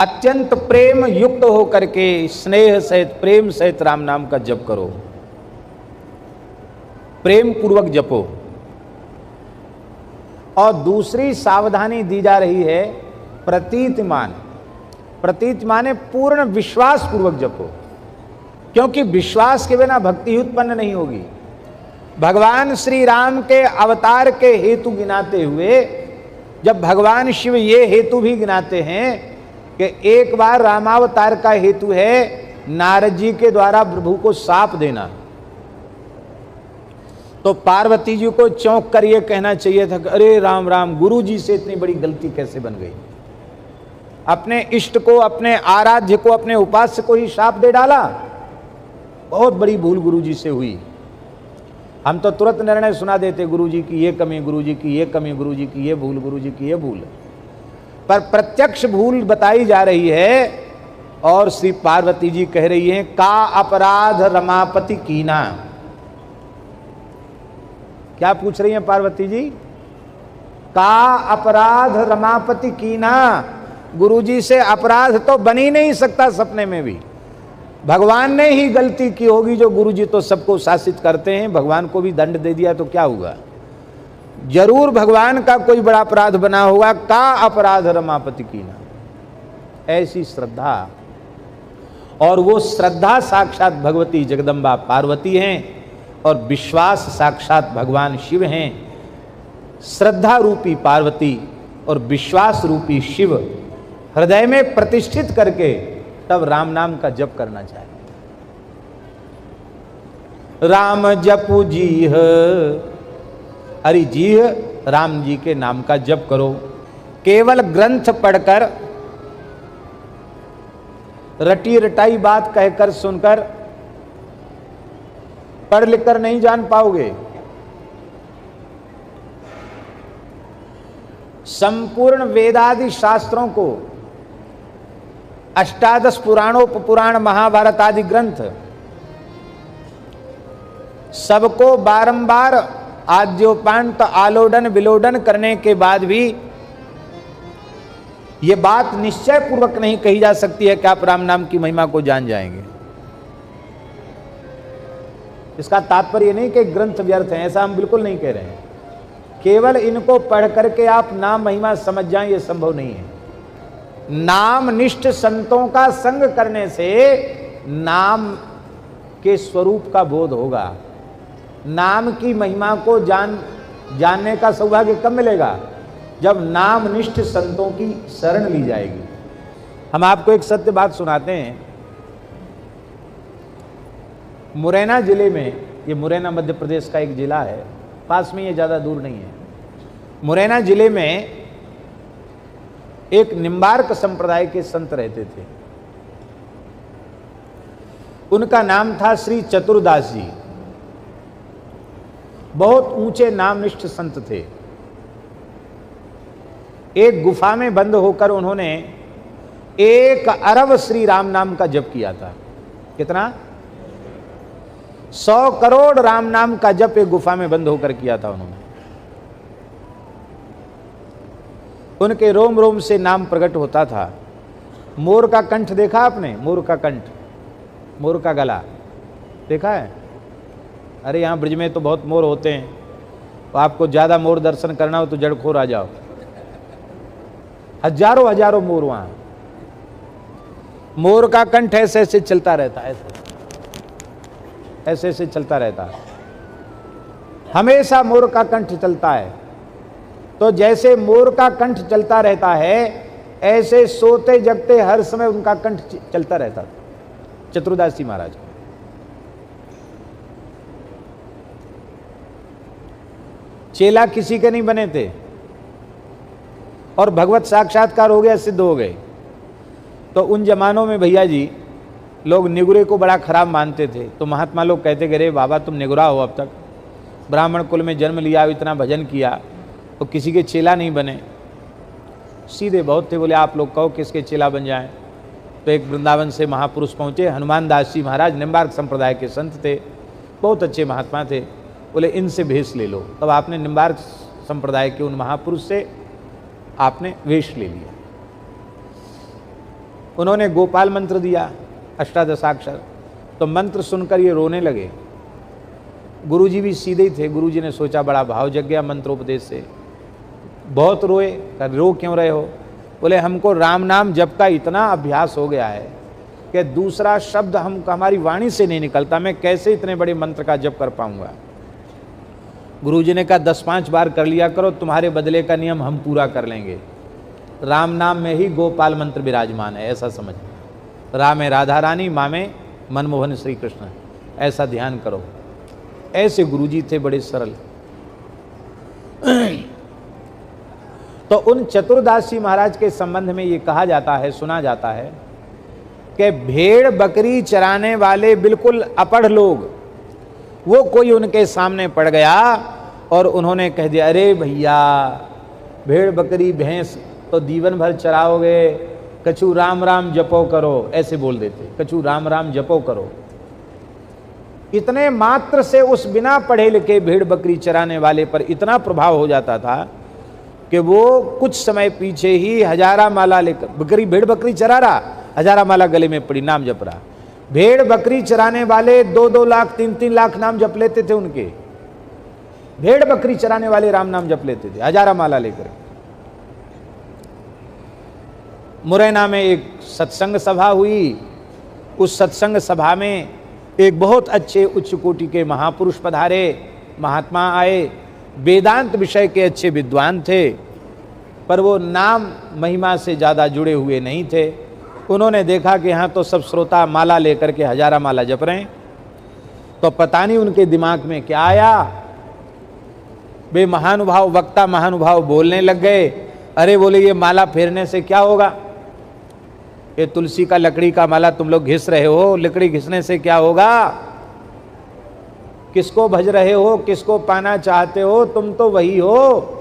अत्यंत प्रेम युक्त होकर के स्नेह सहित प्रेम सहित राम नाम का जप करो, प्रेम पूर्वक जपो। और दूसरी सावधानी दी जा रही है प्रतीतिमान, प्रतीत माने पूर्ण विश्वास पूर्वक जपो, क्योंकि विश्वास के बिना भक्ति उत्पन्न नहीं होगी। भगवान श्री राम के अवतार के हेतु गिनाते हुए जब भगवान शिव ये हेतु भी गिनाते हैं कि एक बार रामावतार का हेतु है नारद जी के द्वारा प्रभु को शाप देना, तो पार्वती जी को चौंक कर ये कहना चाहिए था कि अरे राम राम, गुरु जी से इतनी बड़ी गलती कैसे बन गई। अपने इष्ट को, अपने आराध्य को, अपने उपास्य को ही शाप दे डाला, बहुत बड़ी भूल गुरु जी से हुई। हम तो तुरंत निर्णय सुना देते, गुरु जी की ये कमी, गुरु जी की ये कमी, गुरु जी की ये भूल, गुरु जी की ये भूल। पर प्रत्यक्ष भूल बताई जा रही है और श्री पार्वती जी कह रही हैं का अपराध रमापति कीना। क्या पूछ रही हैं पार्वती जी? का अपराध रमापति कीना। गुरु जी से अपराध तो बन ही नहीं सकता सपने में भी। भगवान ने ही गलती की होगी, जो गुरु जी तो सबको शासित करते हैं, भगवान को भी दंड दे दिया तो क्या हुआ। जरूर भगवान का कोई बड़ा अपराध बना होगा। का अपराध रमापति कीना, ऐसी श्रद्धा। और वो श्रद्धा साक्षात भगवती जगदम्बा पार्वती हैं और विश्वास साक्षात भगवान शिव हैं। श्रद्धा रूपी पार्वती और विश्वास रूपी शिव हृदय में प्रतिष्ठित करके तब राम नाम का जप करना चाहिए। राम जपु जीह, अरे जीह राम जी के नाम का जप करो। केवल ग्रंथ पढ़कर, रटी रटाई बात कहकर सुनकर, पढ़ लिख कर नहीं जान पाओगे। संपूर्ण वेदादि शास्त्रों को, अष्टादश पुराणोपपुराण, महाभारत आदि ग्रंथ सबको बारंबार आद्योपांत आलोडन विलोडन करने के बाद भी ये बात निश्चय पूर्वक नहीं कही जा सकती है कि आप राम नाम की महिमा को जान जाएंगे। इसका तात्पर्य नहीं कि ग्रंथ व्यर्थ हैं, ऐसा हम बिल्कुल नहीं कह रहे हैं। केवल इनको पढ़ करके आप नाम महिमा समझ जाएं, ये संभव नहीं है। नाम निष्ठ संतों का संग करने से नाम के स्वरूप का बोध होगा। नाम की महिमा को जानने का सौभाग्य कब मिलेगा? जब नाम निष्ठ संतों की शरण ली जाएगी। हम आपको एक सत्य बात सुनाते हैं। मुरैना जिले में, ये मुरैना मध्य प्रदेश का एक जिला है, पास में, ये ज़्यादा दूर नहीं है। मुरैना जिले में एक निम्बार्क संप्रदाय के संत रहते थे। उनका नाम था श्री चतुरदास जी। बहुत ऊंचे नामनिष्ठ संत थे। एक गुफा में बंद होकर उन्होंने 1 अरब श्री राम नाम का जप किया था। कितना? 100 करोड़ राम नाम का जप एक गुफा में बंद होकर किया था उन्होंने। उनके रोम रोम से नाम प्रकट होता था। मोर का कंठ देखा आपने? मोर का कंठ, मोर का गला देखा है? अरे यहाँ ब्रिज में तो बहुत मोर होते हैं, तो आपको ज़्यादा मोर दर्शन करना हो तो जड़खोर आ जाओ। हजारों हजारों मोर वहाँ। मोर का कंठ ऐसे ऐसे चलता रहता है, ऐसे ऐसे चलता रहता है, हमेशा मोर का कंठ चलता है। तो जैसे मोर का कंठ चलता रहता है, ऐसे सोते जगते हर समय उनका कंठ चलता रहता था चतुरदास जी महाराज। चेला किसी के नहीं बने थे और भगवत साक्षात्कार हो गया, सिद्ध हो गए। तो उन जमानों में भैया जी लोग निगुरे को बड़ा खराब मानते थे। तो महात्मा लोग कहते कि अरे बाबा तुम निगुरा हो, अब तक ब्राह्मण कुल में जन्म लिया, इतना भजन किया, तो किसी के चेला नहीं बने। सीधे बहुत थे, बोले आप लोग कहो किसके चेला बन जाएं। तो एक वृंदावन से महापुरुष पहुँचे, हनुमान दास जी महाराज, निम्बार्क संप्रदाय के संत थे, बहुत अच्छे महात्मा थे। बोले इनसे भेष ले लो। तब आपने निम्बार्क संप्रदाय के उन महापुरुष से आपने वेश ले लिया। उन्होंने गोपाल मंत्र दिया, अष्टादशाक्षर। तो मंत्र सुनकर ये रोने लगे। गुरुजी भी सीधे ही थे। गुरुजी ने सोचा बड़ा भाव जग गया मंत्रोपदेश से, बहुत रोए। रो क्यों रहे हो? बोले हमको राम नाम जप का इतना अभ्यास हो गया है कि दूसरा शब्द हमारी वाणी से नहीं निकलता, मैं कैसे इतने बड़े मंत्र का जप कर पाऊंगा। गुरुजी ने कहा 10-5 बार कर लिया करो, तुम्हारे बदले का नियम हम पूरा कर लेंगे। राम नाम में ही गोपाल मंत्र विराजमान है, ऐसा समझ। राम में राधा रानी, माँ में मनमोहन श्री कृष्ण, ऐसा ध्यान करो। ऐसे गुरुजी थे, बड़े सरल। तो उन चतुर्दास जी महाराज के संबंध में ये कहा जाता है, सुना जाता है कि भेड़ बकरी चराने वाले बिल्कुल अपढ़ लोग, वो कोई उनके सामने पड़ गया और उन्होंने कह दिया, अरे भैया भेड़ बकरी भैंस तो जीवन भर चराओगे, कछु राम राम जपो करो, ऐसे बोल देते, कछु राम राम जपो करो। इतने मात्र से उस बिना पढ़े लिखे भेड़ बकरी चराने वाले पर इतना प्रभाव हो जाता था कि वो कुछ समय पीछे ही हजारा माला लेकर, भेड़ बकरी चरा रहा, हजारा माला गले में पड़ी, नाम जप रहा। भेड़ बकरी चराने वाले 2-2 लाख 3-3 लाख नाम जप लेते थे उनके। भेड़ बकरी चराने वाले राम नाम जप लेते थे हजारा माला लेकर। मुरैना में एक सत्संग सभा हुई। उस सत्संग सभा में एक बहुत अच्छे उच्च कोटि के महापुरुष पधारे, महात्मा आए, वेदांत विषय के अच्छे विद्वान थे, पर वो नाम महिमा से ज़्यादा जुड़े हुए नहीं थे। उन्होंने देखा कि यहाँ तो सब श्रोता माला लेकर के हजारा माला जप रहे हैं, तो पता नहीं उनके दिमाग में क्या आया, वे महानुभाव वक्ता महानुभाव बोलने लग गए। अरे बोले ये माला फेरने से क्या होगा, ये तुलसी का लकड़ी का माला तुम लोग घिस रहे हो, लकड़ी घिसने से क्या होगा, किसको भज रहे हो, किसको पाना चाहते हो, तुम तो वही हो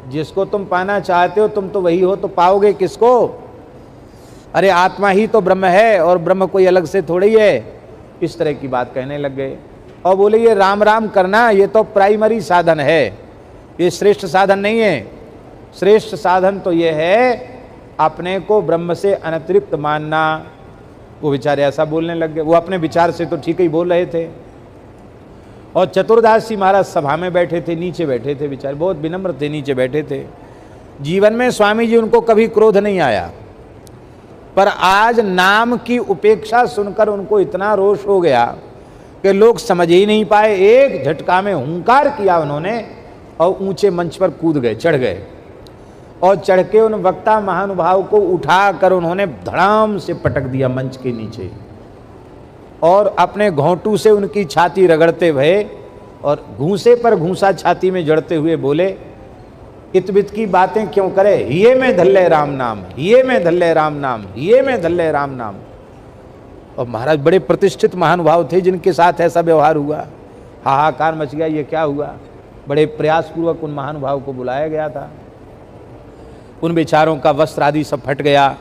जिसको तुम पाना चाहते हो, तुम तो वही हो, तो पाओगे किसको? अरे आत्मा ही तो ब्रह्म है और ब्रह्म कोई अलग से थोड़ी है। इस तरह की बात कहने लग गए और बोले ये राम राम करना ये तो प्राइमरी साधन है, ये श्रेष्ठ साधन नहीं है। श्रेष्ठ साधन तो ये है अपने को ब्रह्म से अनतिरिक्त मानना। वो बेचारे ऐसा बोलने लग गए। वो अपने विचार से तो ठीक ही बोल रहे थे। और चतुर्दास जी महाराज सभा में बैठे थे, नीचे बैठे थे, बेचारे बहुत विनम्र थे, नीचे बैठे थे। जीवन में स्वामी जी उनको कभी क्रोध नहीं आया, पर आज नाम की उपेक्षा सुनकर उनको इतना रोष हो गया कि लोग समझ ही नहीं पाए। एक झटका में हुंकार किया उन्होंने और ऊंचे मंच पर कूद गए, चढ़ गए और चढ़ के उन वक्ता महानुभाव को उठाकर उन्होंने धड़ाम से पटक दिया मंच के नीचे और अपने घोंटू से उनकी छाती रगड़ते हुए और घूंसे पर घूंसा छाती में जड़ते हुए बोले, इतबित की बातें क्यों करे, हिये में धल्ले राम नाम, हिये में धल्ले राम नाम, हिये में धल्ले राम नाम। और महाराज बड़े प्रतिष्ठित महानुभाव थे जिनके साथ ऐसा व्यवहार हुआ। हाहाकार मच गया, ये क्या हुआ। बड़े प्रयासपूर्वक उन महानुभाव को बुलाया गया था। उन बेचारों का वस्त्र आदि सब फट गया।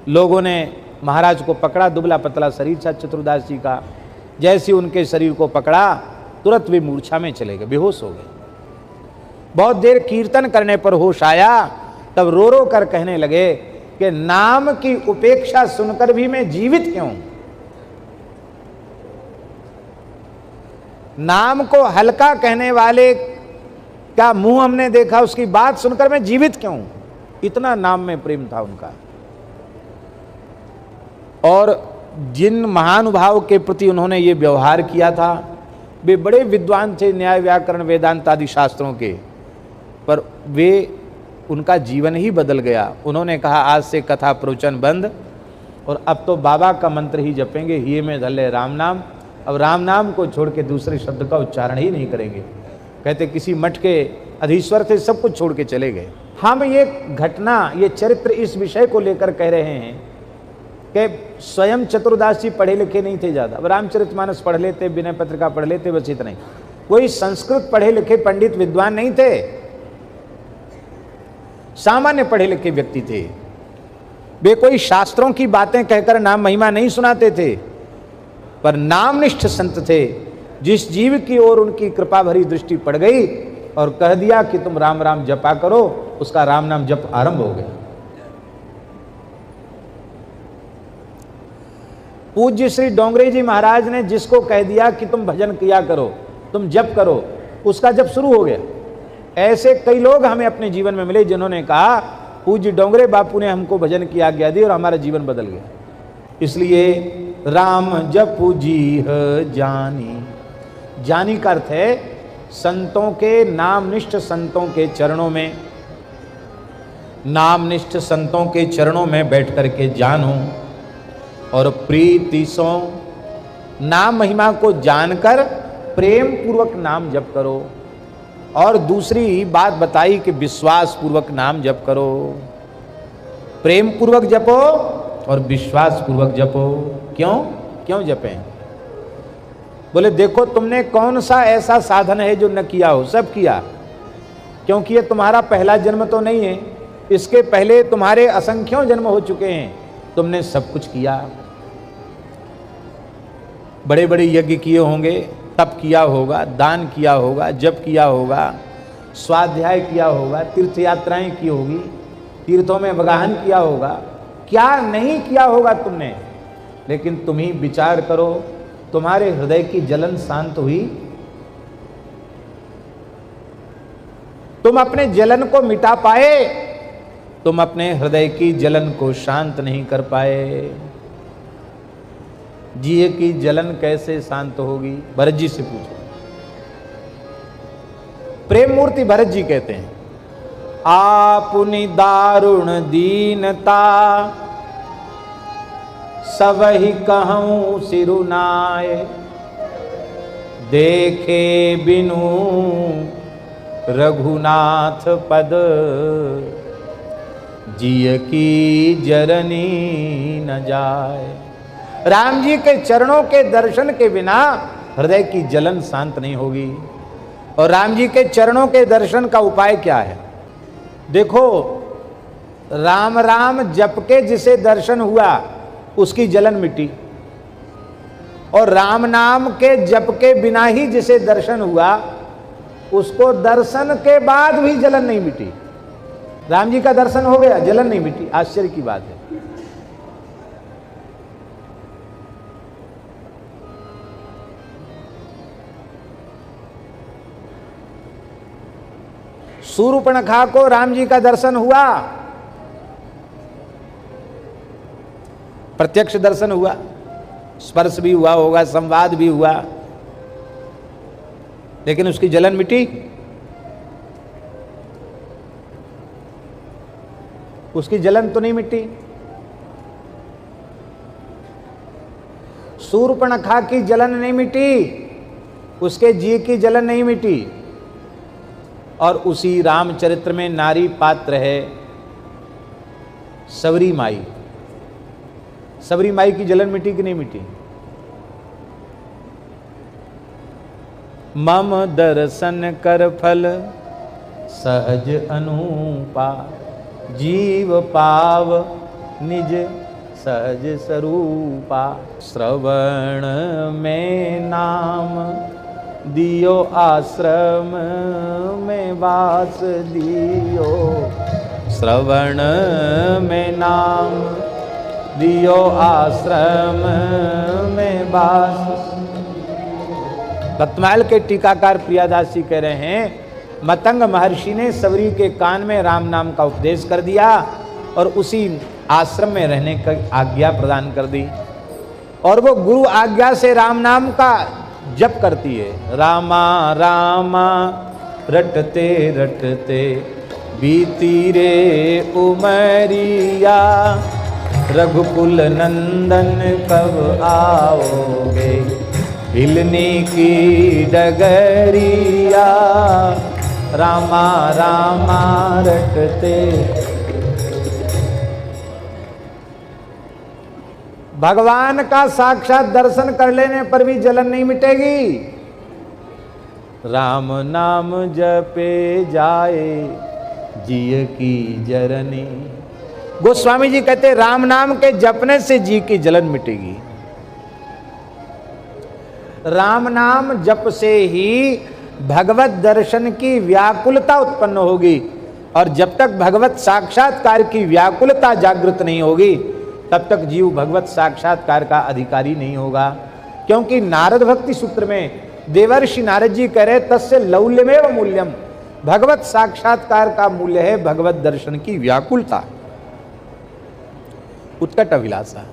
लोगों ने महाराज को पकड़ा, दुबला पतला शरीर था चतुर्दास जी का। जैसे उनके शरीर को पकड़ा तुरंत वे मूर्छा में चले गए, बेहोश हो गए। बहुत देर कीर्तन करने पर होश आया, तब रो रो कर कहने लगे कि नाम की उपेक्षा सुनकर भी मैं जीवित क्यों? नाम को हल्का कहने वाले का मुंह हमने देखा, उसकी बात सुनकर मैं जीवित क्यों? इतना नाम में प्रेम था उनका। और जिन महानुभाव के प्रति उन्होंने ये व्यवहार किया था, वे बड़े विद्वान थे न्याय व्याकरण वेदांत आदि शास्त्रों के, पर वे उनका जीवन ही बदल गया। उन्होंने कहा आज से कथा प्रवचन बंद और अब तो बाबा का मंत्र ही जपेंगे, हिये में धल्ले राम नाम। अब राम नाम को छोड़ के दूसरे शब्द का उच्चारण ही नहीं करेंगे। कहते किसी मठ के अधीश्वर थे, सब कुछ छोड़ के चले गए। हम ये घटना, ये चरित्र इस विषय को लेकर कह रहे हैं कि स्वयं चतुर्दास जी पढ़े लिखे नहीं थे ज़्यादा। अब रामचरितमानस पढ़ लेते, विनय पत्रिका पढ़ लेते, बस इतना ही। कोई संस्कृत पढ़े लिखे पंडित विद्वान नहीं थे, सामान्य पढ़े लिखे व्यक्ति थे। वे कोई शास्त्रों की बातें कहकर नाम महिमा नहीं सुनाते थे, पर नामनिष्ठ संत थे। जिस जीव की ओर उनकी कृपा भरी दृष्टि पड़ गई और कह दिया कि तुम राम राम जपा करो, उसका राम नाम जप आरंभ हो गया। पूज्य श्री डोंगरे जी महाराज ने जिसको कह दिया कि तुम भजन किया करो, तुम जप करो, उसका जब शुरू हो गया। ऐसे कई लोग हमें अपने जीवन में मिले जिन्होंने कहा पूज्य डोंगरे बापू ने हमको भजन की आज्ञा दी और हमारा जीवन बदल गया। इसलिए राम जपु जीह जानी, जानी का अर्थ है संतों के, नामनिष्ठ संतों के चरणों में, नामनिष्ठ संतों के चरणों में बैठ करके जानो और प्रीति सो, नाम महिमा को जानकर प्रेम पूर्वक नाम जप करो। और दूसरी बात बताई कि विश्वास पूर्वक नाम जप करो, प्रेम पूर्वक जपो और विश्वास पूर्वक जपो। क्यों क्यों जपें? बोले देखो तुमने कौन सा ऐसा साधन है जो न किया हो, सब किया, क्योंकि ये तुम्हारा पहला जन्म तो नहीं है, इसके पहले तुम्हारे असंख्यों जन्म हो चुके हैं, तुमने सब कुछ किया। बड़े बड़े यज्ञ किए होंगे, तप किया होगा, दान किया होगा, जप किया होगा, स्वाध्याय किया होगा, तीर्थ यात्राएं की होगी, तीर्थों में वगाहन किया होगा, क्या नहीं किया होगा तुमने। लेकिन तुम ही विचार करो, तुम्हारे हृदय की जलन शांत हुई? तुम अपने जलन को मिटा पाए? तुम अपने हृदय की जलन को शांत नहीं कर पाए। जिए की जलन कैसे शांत होगी? भरत जी से पूछो। प्रेम मूर्ति भरत जी कहते हैं, आपुनि दारुण दीनता सबहि कहूं सिरुनाय, देखे बिनु रघुनाथ पद जिय की जरनी न जाए। राम जी के चरणों के दर्शन के बिना हृदय की जलन शांत नहीं होगी। और राम जी के चरणों के दर्शन का उपाय क्या है? देखो, राम राम जप के जिसे दर्शन हुआ उसकी जलन मिटी, और राम नाम के जप के बिना ही जिसे दर्शन हुआ उसको दर्शन के बाद भी जलन नहीं मिटी। राम जी का दर्शन हो गया, जलन नहीं मिटी, आश्चर्य की बात है। शूर्पणखा को राम जी का दर्शन हुआ, प्रत्यक्ष दर्शन हुआ, स्पर्श भी हुआ होगा, संवाद भी हुआ, लेकिन उसकी जलन मिटी? उसकी जलन तो नहीं मिटी। शूर्पणखा की जलन नहीं मिटी, उसके जी की जलन नहीं मिटी। और उसी रामचरित्र में नारी पात्र है सबरी माई। सबरी माई की जलन मिटी कि नहीं मिटी? मम दर्शन कर फल सहज अनुपा, जीव पाव निज सहज स्वरूपा। श्रवण में नाम दियो आश्रम में वास दियो, श्रवण में नाम दियो आश्रम में वास। रत्नमाल के टीकाकार प्रियादास जी कह रहे हैं, मतंग महर्षि ने सबरी के कान में राम नाम का उपदेश कर दिया और उसी आश्रम में रहने की आज्ञा प्रदान कर दी, और वो गुरु आज्ञा से राम नाम का जप करती है। रामा रामा रटते रटते बीती रे उमरिया, रघुकुल नंदन कब आओगे, हिलने की डगरिया। रामा रामा रटते। भगवान का साक्षात दर्शन कर लेने पर भी जलन नहीं मिटेगी। राम नाम जपे जाए जिय की जरनी। गोस्वामी जी कहते राम नाम के जपने से जी की जलन मिटेगी। राम नाम जप से ही भगवत दर्शन की व्याकुलता उत्पन्न होगी, और जब तक भगवत साक्षात्कार की व्याकुलता जागृत नहीं होगी तब तक जीव भगवत साक्षात्कार का अधिकारी नहीं होगा। क्योंकि नारद भक्ति सूत्र में देवर्षि नारद जी कह रहे तस्य लौल्यमेव मूल्यम, भगवत साक्षात्कार का मूल्य है भगवत दर्शन की व्याकुलता, उत्कट अभिलाषा।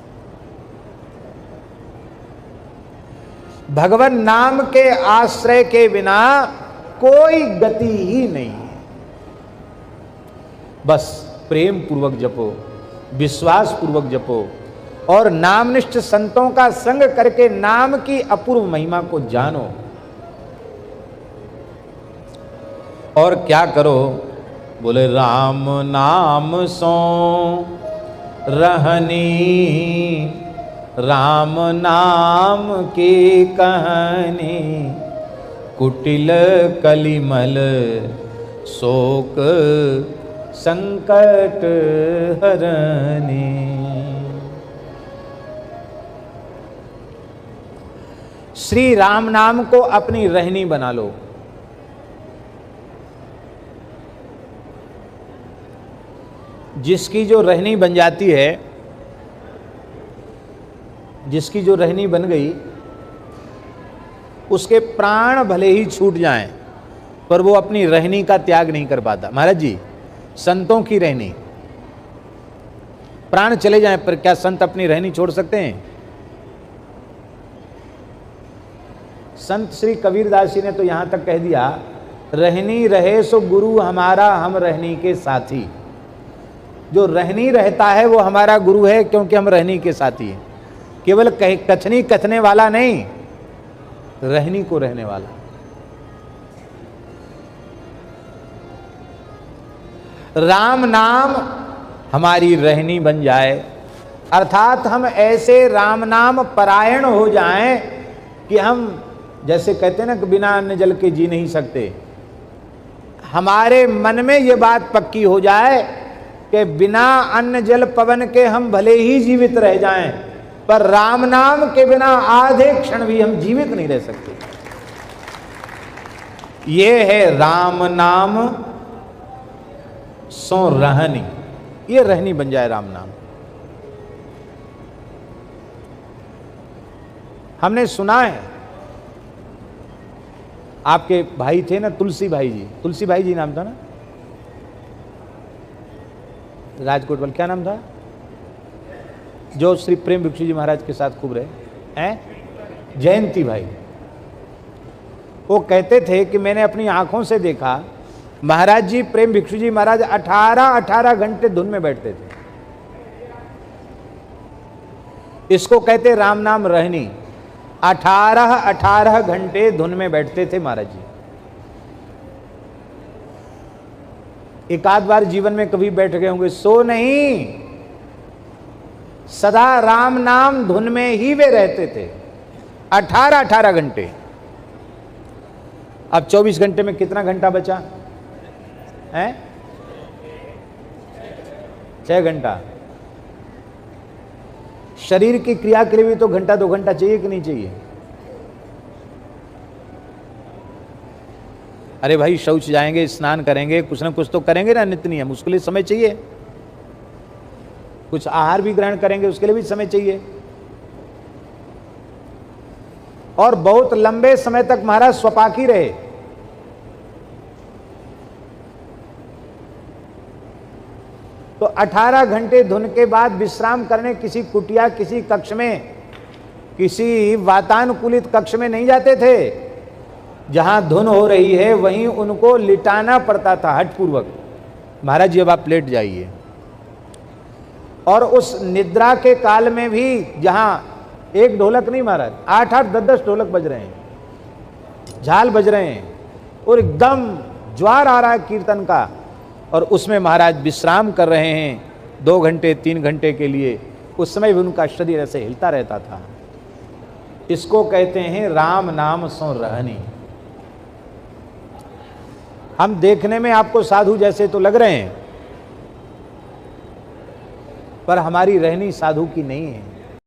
भगवान नाम के आश्रय के बिना कोई गति ही नहीं है। बस प्रेम पूर्वक जपो, विश्वास पूर्वक जपो और नामनिष्ठ संतों का संग करके नाम की अपूर्व महिमा को जानो। और क्या करो? बोले राम नाम सो रहनी, राम नाम की कहानी, कुटिल कलिमल शोक संकट हरनी। श्री राम नाम को अपनी रहनी बना लो। जिसकी जो रहनी बन जाती है, जिसकी जो रहनी बन गई, उसके प्राण भले ही छूट जाएं पर वो अपनी रहनी का त्याग नहीं कर पाता। महाराज जी, संतों की रहनी, प्राण चले जाएं पर क्या संत अपनी रहनी छोड़ सकते हैं? संत श्री कबीरदास जी ने तो यहां तक कह दिया, रहनी रहे सो गुरु हमारा, हम रहनी के साथी। जो रहनी रहता है वो हमारा गुरु है, क्योंकि हम रहनी के साथी हैं। केवल कथनी कथने वाला नहीं, रहनी को रहने वाला। राम नाम हमारी रहनी बन जाए, अर्थात हम ऐसे राम नाम परायण हो जाएं कि हम, जैसे कहते हैं ना कि बिना अन्न जल के जी नहीं सकते, हमारे मन में ये बात पक्की हो जाए कि बिना अन्न जल पवन के हम भले ही जीवित रह जाएं, पर राम नाम के बिना आधे क्षण भी हम जीवित नहीं रह सकते। ये है राम नाम सो रहनी, ये रहनी बन जाए राम नाम। हमने सुना है, आपके भाई थे ना तुलसी भाई जी, तुलसी भाई जी नाम था ना, राजकोट वाले, क्या नाम था, जो श्री प्रेम भिक्षु जी महाराज के साथ खूब रहे हैं, जयंती भाई। वो कहते थे कि मैंने अपनी आंखों से देखा महाराज जी, प्रेम भिक्षु जी महाराज 18 घंटे धुन में बैठते थे। इसको कहते राम नाम रहनी। 18 घंटे धुन में बैठते थे महाराज जी। एक आध बार जीवन में कभी बैठ गए होंगे, सो नहीं, सदा राम नाम धुन में ही वे रहते थे 18 घंटे। अब 24 घंटे में कितना घंटा बचा है? 6 घंटा। शरीर की क्रिया के लिए भी तो घंटा 2 घंटा चाहिए कि नहीं चाहिए? अरे भाई, शौच जाएंगे, स्नान करेंगे, कुछ ना कुछ तो करेंगे ना, नित्य नियम, उसके लिए समय चाहिए। कुछ आहार भी ग्रहण करेंगे, उसके लिए भी समय चाहिए। और बहुत लंबे समय तक महाराज स्वपाकी रहे। तो 18 घंटे धुन के बाद विश्राम करने किसी कुटिया, किसी कक्ष में, किसी वातानुकूलित कक्ष में नहीं जाते थे। जहां धुन हो रही है वहीं उनको लिटाना पड़ता था हठपूर्वक, महाराज जी अब आप लेट जाइए। और उस निद्रा के काल में भी जहां एक ढोलक नहीं महाराज, 8-8, 10-10 ढोलक बज रहे हैं, झाल बज रहे हैं, और एकदम ज्वार आ रहा है कीर्तन का, और उसमें महाराज विश्राम कर रहे हैं 2 घंटे 3 घंटे के लिए। उस समय भी उनका शरीर ऐसे हिलता रहता था। इसको कहते हैं राम नाम सो रहनी। हम देखने में आपको साधु जैसे तो लग रहे हैं, पर हमारी रहनी साधु की नहीं है।